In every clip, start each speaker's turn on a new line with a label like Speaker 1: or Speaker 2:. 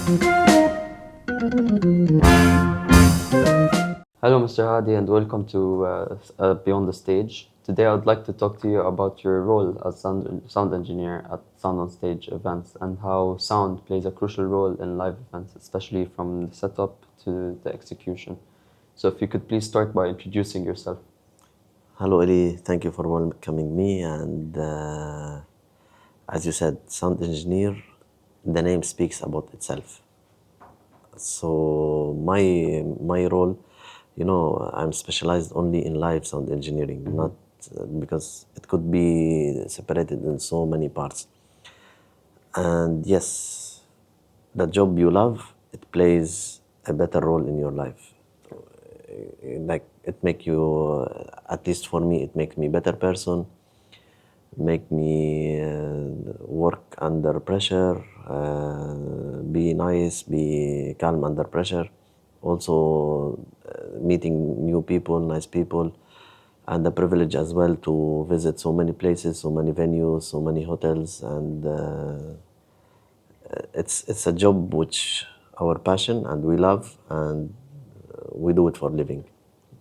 Speaker 1: Hello, Mr. Hadi, and welcome to Beyond the Stage. Today, I would like to talk to you about your role as sound engineer at Sound on Stage events and how sound plays a crucial role in live events, especially from the setup to the execution. So, if you could please start by introducing yourself.
Speaker 2: Hello, Eli. Thank you for welcoming me. And as you said, sound engineer, the name speaks about itself. So my role, I'm specialized only in live sound engineering, not because it could be separated in so many parts. And yes, the job you love, it plays a better role in your life. Like it make you, at least for me, it makes me better person, make me work under pressure, be nice, be calm under pressure. Also, meeting new people, nice people, and the privilege as well to visit so many places, so many venues, so many hotels, and it's a job which our passion and we love, and we do it for living.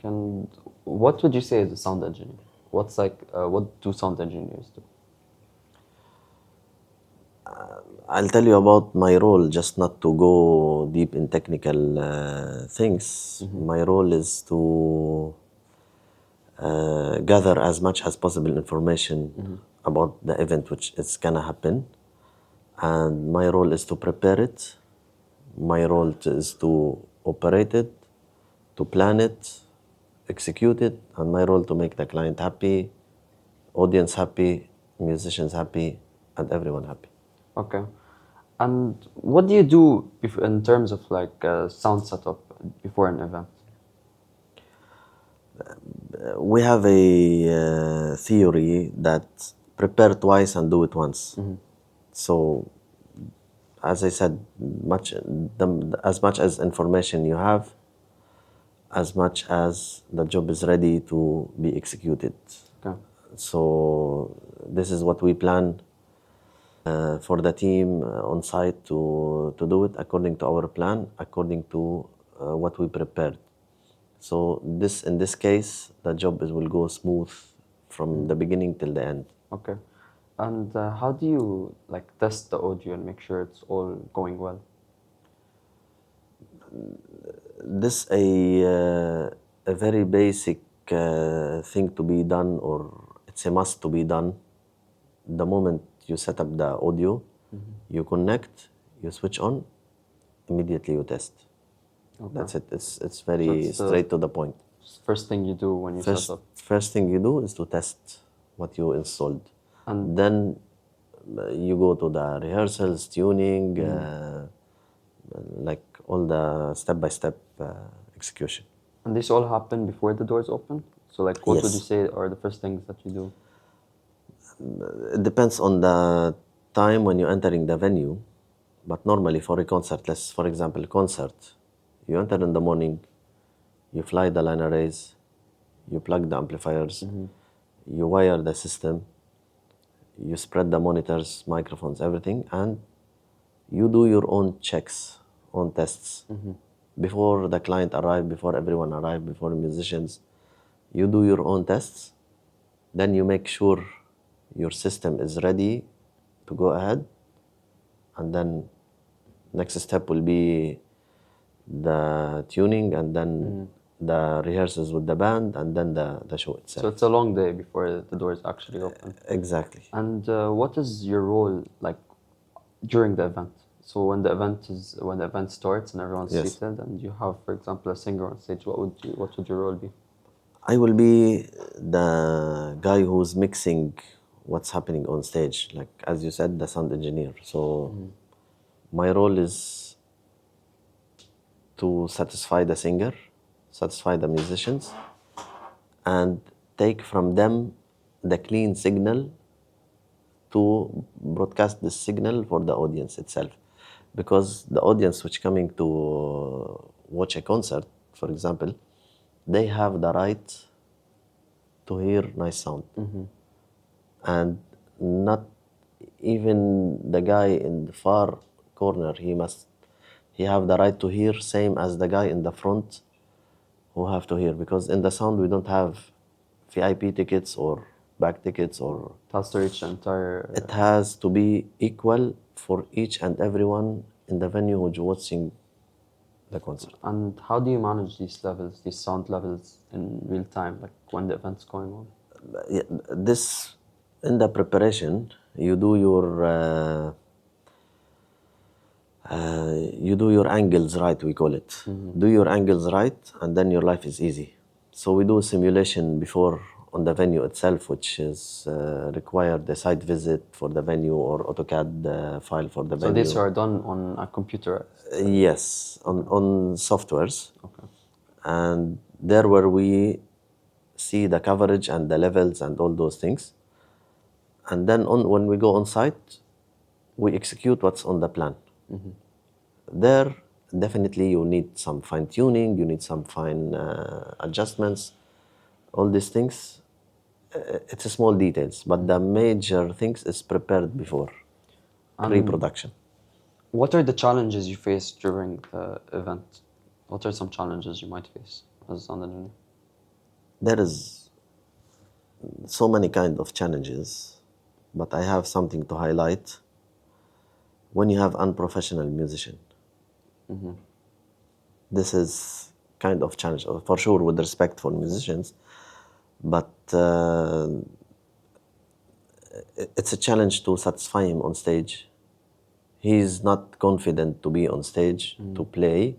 Speaker 1: And what would you say is a sound engineer? What do sound engineers do?
Speaker 2: I'll tell you about my role, just not to go deep in technical things. My role is to gather as much as possible information about the event which is gonna happen, and my role is to prepare it. My role is to operate it, to plan it, execute it, and my role to make the client happy, audience happy, musicians happy, and everyone happy.
Speaker 1: Okay. And what do you do in terms of like sound setup before an event?
Speaker 2: We have a theory that prepare twice and do it once. So, as I said, as much as information you have, as much as the job is ready to be executed.
Speaker 1: Okay.
Speaker 2: So, this is what we plan for the team on site to do it according to our plan, according to what we prepared. So in this case, the job will go smooth from the beginning till the end.
Speaker 1: Okay. And how do you like test the audio and make sure it's all going well?
Speaker 2: This a very basic thing to be done, or it's a must to be done. The moment you set up the audio, you connect, you switch on, immediately you test.
Speaker 1: Okay.
Speaker 2: That's it. It's very
Speaker 1: it's the
Speaker 2: straight to the point.
Speaker 1: First thing you do when you set up.
Speaker 2: First thing you do is to test what you installed.
Speaker 1: And
Speaker 2: Then you go to the rehearsals, tuning, like all the step-by-step execution.
Speaker 1: and this all happen before the doors open? So like what would you
Speaker 2: Yes.
Speaker 1: say are the first things that you do?
Speaker 2: It depends on the time when you're entering the venue, but normally for a concert, let's for example, concert, you enter in the morning, you fly the line arrays, you plug the amplifiers, you wire the system, you spread the monitors, microphones, everything, and you do your own checks, own tests. Before the client arrive, before everyone arrive, before musicians, you do your own tests. Then you make sure your system is ready to go ahead. And then next step will be the tuning, and then the rehearsals with the band, and then the show
Speaker 1: So
Speaker 2: itself.
Speaker 1: it's a long day before the doors actually open.
Speaker 2: Exactly.
Speaker 1: And what is your role like during the event? So when the event starts and everyone's
Speaker 2: Yes.
Speaker 1: seated and you have, for example, a singer on stage, what would your role be?
Speaker 2: I will be the guy who's mixing what's happening on stage, like as you said, the sound engineer. So my role is to satisfy the singer, satisfy the musicians, and take from them the clean signal to broadcast this signal for the audience itself. Because the audience which coming to watch a concert, for example, they have the right to hear nice sound. And not even the guy in the far corner, he must he have the right to hear, same as the guy in the front who have to hear. Because in the sound we don't have VIP tickets or back tickets, or
Speaker 1: It has to reach the entire.
Speaker 2: it has to be equal for each and everyone in the venue who's watching the concert.
Speaker 1: And how do you manage these levels, these sound levels in real time, like when the event's going on?
Speaker 2: Yeah, this, in the preparation, you do your angles right, we call it. Do your angles right, and then your life is easy. So we do a simulation before on the venue itself, which is required a site visit for the venue or AutoCAD file for the
Speaker 1: So
Speaker 2: venue.
Speaker 1: these are done on a computer.
Speaker 2: Yes, on softwares.
Speaker 1: Okay.
Speaker 2: And there where we see the coverage and the levels and all those things. And then when we go on site, we execute what's on the plan. There, definitely you need some fine tuning, you need some fine adjustments, all these things. It's small details, but the major things is prepared before, pre-production.
Speaker 1: What are the challenges you face during the event? What are some challenges you might face as a sound engineer?
Speaker 2: There is so many kind of challenges, but I have something to highlight. When you have unprofessional musician, this is kind of challenge, for sure, with respect for musicians, but it's a challenge to satisfy him on stage. He's not confident to be on stage to play.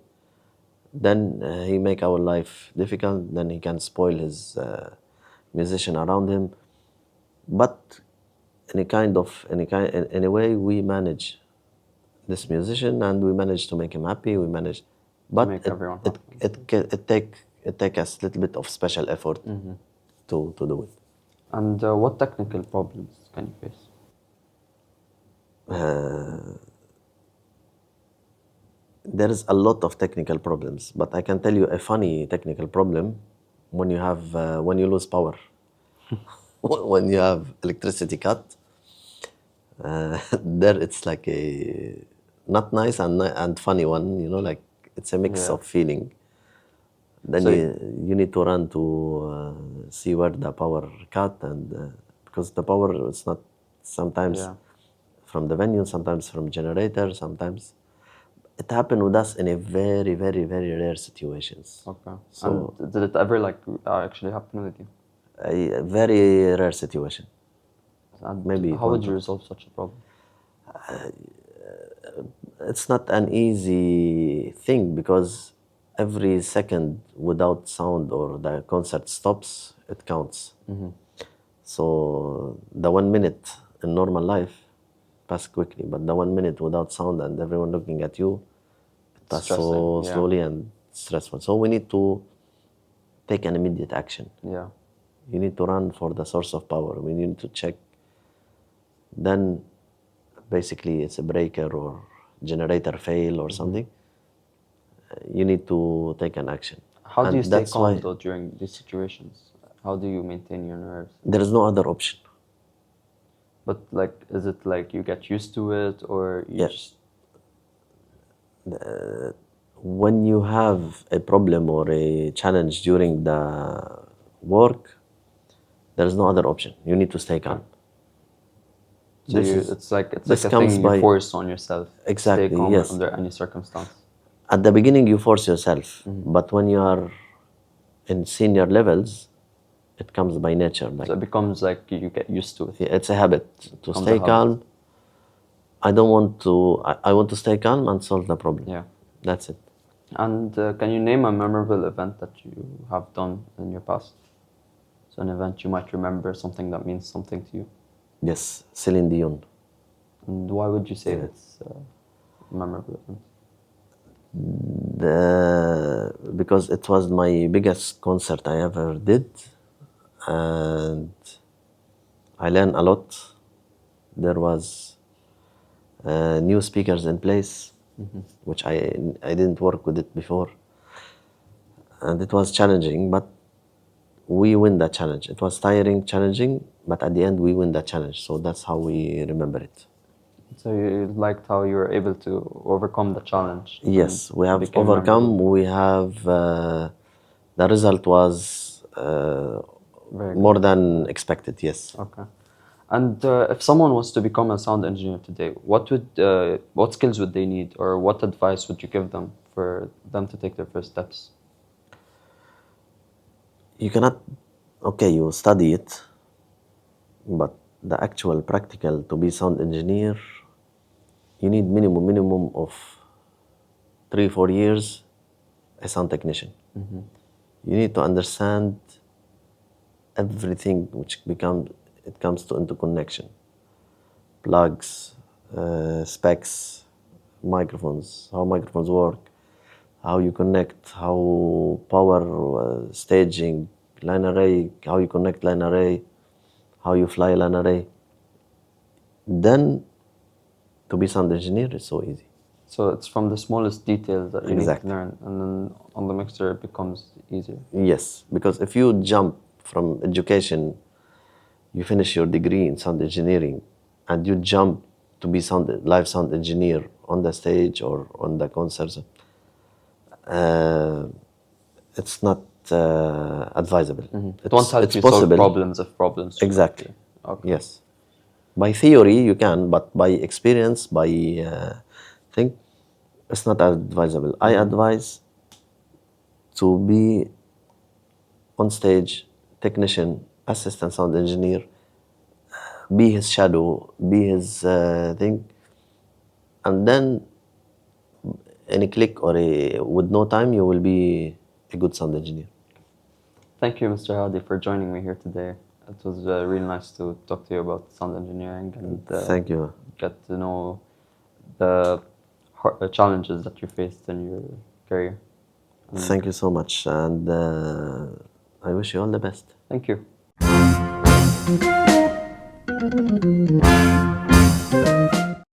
Speaker 2: Then he make our life difficult. Then he can spoil his musician around him. But in a way, we manage this musician and we manage to make him happy. We manage, but
Speaker 1: make everyone happy.
Speaker 2: it take us a little bit of special effort to do it.
Speaker 1: And what technical problems can you face?
Speaker 2: There is a lot of technical problems, but I can tell you a funny technical problem when you lose power, when you have electricity cut. There it's like a not nice and funny one, like it's a mix
Speaker 1: Yeah.
Speaker 2: of feeling. Then
Speaker 1: So-
Speaker 2: you need to run to see where the power cut, and because the power is not sometimes
Speaker 1: Yeah.
Speaker 2: from the venue, sometimes from generator, sometimes it happened with us in a very, very, very rare situations.
Speaker 1: Okay.
Speaker 2: So
Speaker 1: and did it ever actually happen with you?
Speaker 2: a very rare situation.
Speaker 1: And
Speaker 2: Maybe
Speaker 1: how would you
Speaker 2: one.
Speaker 1: resolve such a problem?
Speaker 2: It's not an easy thing because every second without sound or the concert stops, it counts. So the 1 minute in normal life pass quickly, but the 1 minute without sound and everyone looking at you, it passes so
Speaker 1: Stressing, yeah.
Speaker 2: slowly and stressful. So we need to take an immediate action.
Speaker 1: Yeah.
Speaker 2: You need to run for the source of power. We need to check. Then basically it's a breaker or generator fail or something. You need to take an action.
Speaker 1: How do
Speaker 2: And
Speaker 1: you stay
Speaker 2: that's
Speaker 1: calm
Speaker 2: why
Speaker 1: though during these situations? How do you maintain your nerves?
Speaker 2: there is no other option.
Speaker 1: But is it like you get used to it, or you
Speaker 2: Yeah.
Speaker 1: just
Speaker 2: When you have a problem or a challenge during the work, there is no other option. You need to stay calm.
Speaker 1: so
Speaker 2: This
Speaker 1: you,
Speaker 2: is-
Speaker 1: it's like
Speaker 2: this
Speaker 1: a
Speaker 2: comes
Speaker 1: thing you
Speaker 2: by-
Speaker 1: force on yourself. Stay
Speaker 2: Exactly,
Speaker 1: calm
Speaker 2: yes.
Speaker 1: under any circumstance.
Speaker 2: At the beginning, you force yourself, but when you are in senior levels, it comes by nature. Like
Speaker 1: So it becomes like you get used to it.
Speaker 2: it's a habit to
Speaker 1: becomes a
Speaker 2: stay
Speaker 1: habit.
Speaker 2: calm. I don't want to. I want to stay calm and solve the problem.
Speaker 1: Yeah.
Speaker 2: That's it.
Speaker 1: And can you name a memorable event that you have done in your past? So an event you might remember, something that means something to you.
Speaker 2: Yes, Celine Dion.
Speaker 1: And why would you say it's a memorable event?
Speaker 2: Because it was my biggest concert I ever did, and I learned a lot. There was new speakers in place, which I didn't work with it before, and it was challenging, but we win that challenge. It was tiring, challenging, but at the end we win that challenge. So that's how we remember it.
Speaker 1: So you liked how you were able to overcome the challenge and
Speaker 2: Yes, we have
Speaker 1: became memorable.
Speaker 2: overcome. We have the result was
Speaker 1: Very good.
Speaker 2: more than expected. Yes.
Speaker 1: Okay. And if someone wants to become a sound engineer today, what skills would they need, or what advice would you give them for them to take their first steps?
Speaker 2: You cannot. Okay, you study it, but the actual practical to be sound engineer, you need minimum of 3 4 years a sound technician. You need to understand everything which becomes it comes to interconnection, plugs, specs, microphones, how microphones work, how you connect, how power staging, line array, how you connect line array, how you fly line array. Then to be sound engineer is so easy.
Speaker 1: So it's from the smallest details that you need to
Speaker 2: Exactly.
Speaker 1: learn, and then on the mixer it becomes easier.
Speaker 2: Yes, because if you jump from education, you finish your degree in sound engineering, and you jump to be live sound engineer on the stage or on the concerts, uh, it's not advisable.
Speaker 1: It won't help
Speaker 2: It's
Speaker 1: you solve
Speaker 2: possible.
Speaker 1: problems if problems should
Speaker 2: Exactly.
Speaker 1: appear. Okay.
Speaker 2: Yes. By theory you can, but by experience, by thing, it's not advisable. I advise to be on stage, technician, assistant sound engineer, be his shadow, be his thing, and then in a click or with no time, you will be a good sound engineer.
Speaker 1: Thank you, Mr. Hadi, for joining me here today. It was really nice to talk to you about sound engineering and
Speaker 2: Thank you.
Speaker 1: get to know the challenges that you faced in your career. And
Speaker 2: Thank you so much, and I wish you all the best.
Speaker 1: thank you.